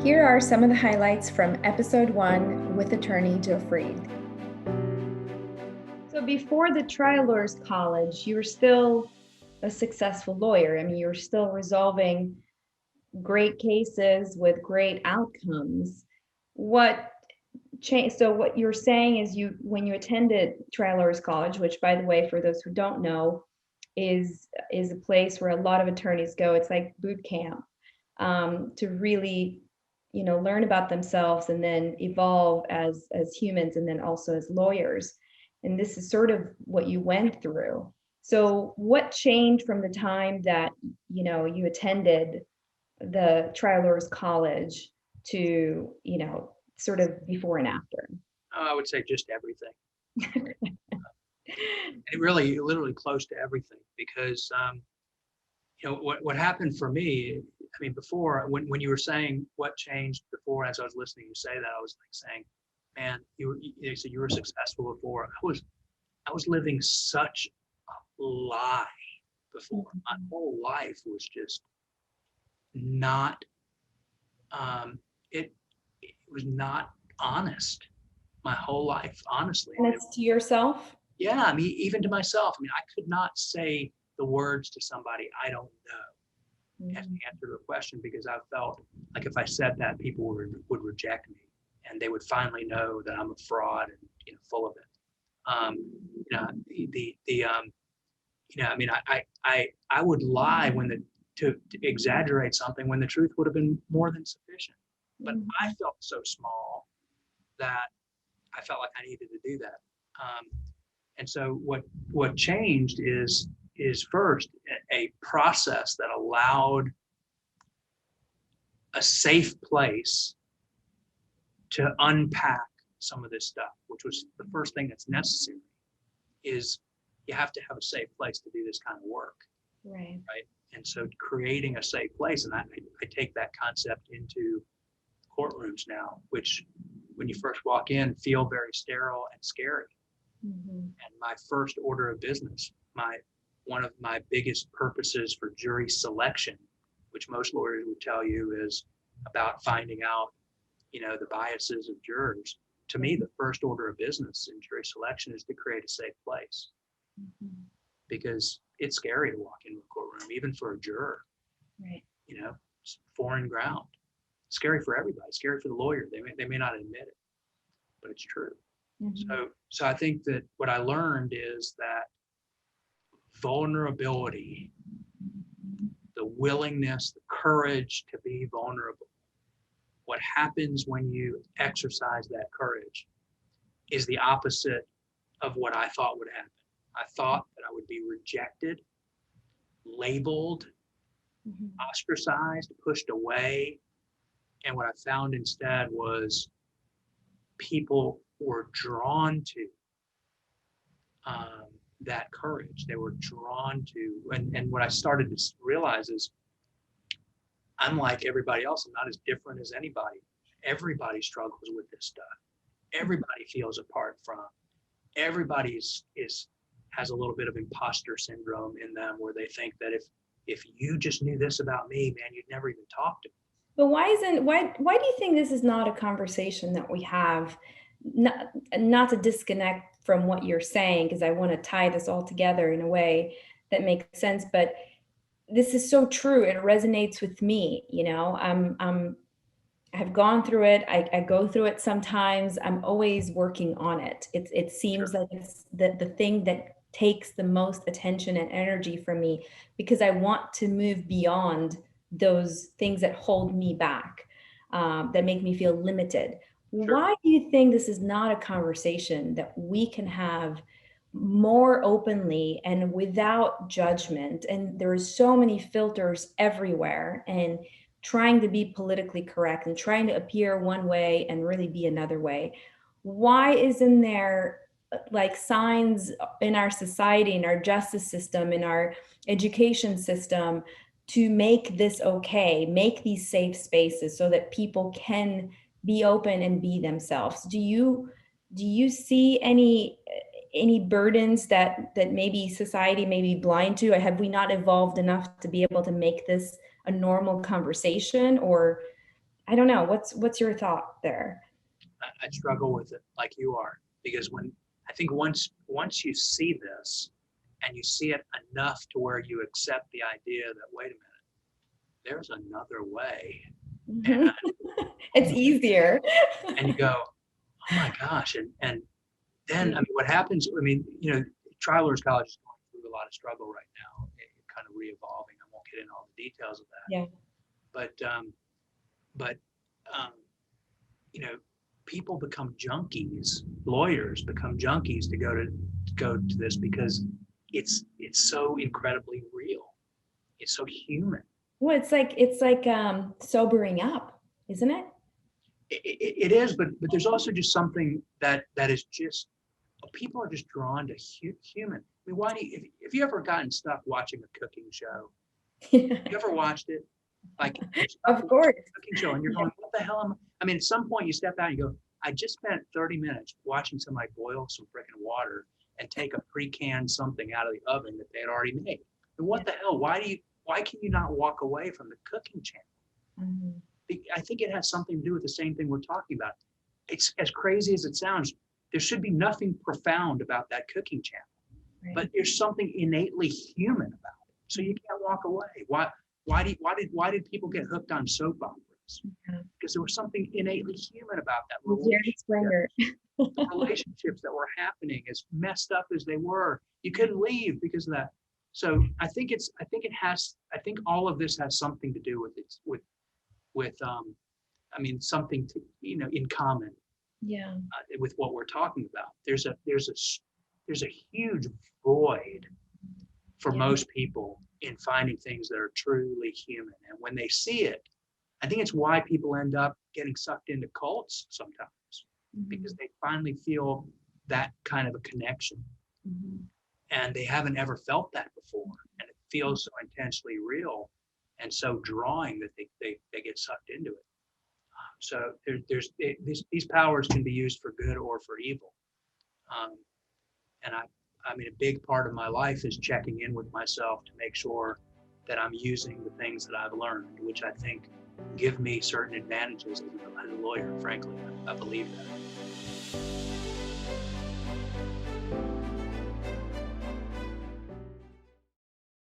Here are some of the highlights from episode 1 with attorney Joe Freed. So before the Trial Lawyers College, you were still a successful lawyer. I mean, you were still resolving great cases with great outcomes. What changed? So what you're saying is when you attended Trial Lawyers College, which, by the way, for those who don't know, is a place where a lot of attorneys go. It's like boot camp, to really learn about themselves and then evolve as humans and then also as lawyers. And this is sort of what you went through. So what changed from the time that you attended the Trial Lawyers College to sort of before and after? I would say just everything. And it really, literally close to everything, because what happened for me. I mean, before, when you were saying what changed before, as I was listening to you say that, I was like saying, man, you said you were successful before. I was living such a lie before. My whole life was just not. It was not honest. My whole life, honestly. And it's to yourself? Yeah, I mean, even to myself. I mean, I could not say the words to somebody I don't know as the answer to a question, because I felt like if I said that, people would reject me, and they would finally know that I'm a fraud and full of it. I mean, I would lie to exaggerate something when the truth would have been more than sufficient. But I felt so small that I felt like I needed to do that. And so what changed is first a process that allowed a safe place to unpack some of this stuff, which was the first thing that's necessary. Is you have to have a safe place to do this kind of work. Right. And so creating a safe place, and I take that concept into courtrooms now, which when you first walk in feel very sterile and scary. And my first order of business, one of my biggest purposes for jury selection, which most lawyers would tell you is about finding out, the biases of jurors. To me, the first order of business in jury selection is to create a safe place, because it's scary to walk into a courtroom, even for a juror. Right. It's foreign ground. Scary for everybody. Scary for the lawyer. They may not admit it, but it's true. So I think that what I learned is that vulnerability, the willingness, the courage to be vulnerable, what happens when you exercise that courage is the opposite of what I thought would happen. I thought that I would be rejected, labeled, ostracized, pushed away. And what I found instead was people were drawn to that courage. They were drawn to, and what I started to realize is I'm like everybody else. I'm not as different as anybody. Everybody struggles with this stuff. Everybody feels apart from. Everybody has a little bit of imposter syndrome in them, where they think that if you just knew this about me, man, you'd never even talk to me. But why do you think this is not a conversation that we have? Not to disconnect from what you're saying, because I want to tie this all together in a way that makes sense, but this is so true. It resonates with me. I've gone through it. I go through it sometimes. I'm always working on it. It seems like it's the thing that takes the most attention and energy from me, because I want to move beyond those things that hold me back, that make me feel limited. Why do you think this is not a conversation that we can have more openly and without judgment? And there are so many filters everywhere, and trying to be politically correct and trying to appear one way and really be another way. Why isn't there like signs in our society, in our justice system, in our education system, to make this okay, make these safe spaces so that people can be open and be themselves? Do you see any burdens that maybe society may be blind to? Have we not evolved enough to be able to make this a normal conversation? Or I don't know. What's your thought there? I struggle with it like you are, because I think once you see this and you see it enough to where you accept the idea that, wait a minute, there's another way. And, Mhm. It's easier. and you go, oh my gosh. And then, I mean, what happens, I mean, Travelers College is going through a lot of struggle right now, kind of re-evolving. I won't get into all the details of that. Yeah. But, um, you know, people become junkies, lawyers become junkies to go to this because it's so incredibly real. It's so human. Well, it's like sobering up, isn't it? It is, but there's also just something that is just, people are just drawn to human. I mean, why do you, if you ever gotten stuck watching a cooking show, you ever watched it? Like you're stuck Of watching course. a cooking show and you're going, what the hell am I mean, at some point you step out and you go, I just spent 30 minutes watching somebody boil some freaking water and take a pre-canned something out of the oven that they had already made. And what the hell? Why can you not walk away from the cooking channel? Mhm. I think it has something to do with the same thing we're talking about. It's as crazy as it sounds. There should be nothing profound about that cooking channel, Right. but there's something innately human about it. So you can't walk away. Why did people get hooked on soap operas? Yeah. Because there was something innately human about that Jerry relationship. Springer. The relationships that were happening, as messed up as they were, you couldn't leave because of that. So I think all of this has something to do with I mean, something to, in common Yeah. with what we're talking about. There's a huge void for Yeah. most people in finding things that are truly human. And when they see it, I think it's why people end up getting sucked into cults sometimes, because they finally feel that kind of a connection. Mhm. And they haven't ever felt that before. And it feels so intensely real and so drawing that they get sucked into it. So these powers can be used for good or for evil. Um, and I mean, a big part of my life is checking in with myself to make sure that I'm using the things that I've learned, which I think give me certain advantages as a lawyer. Frankly, I believe that.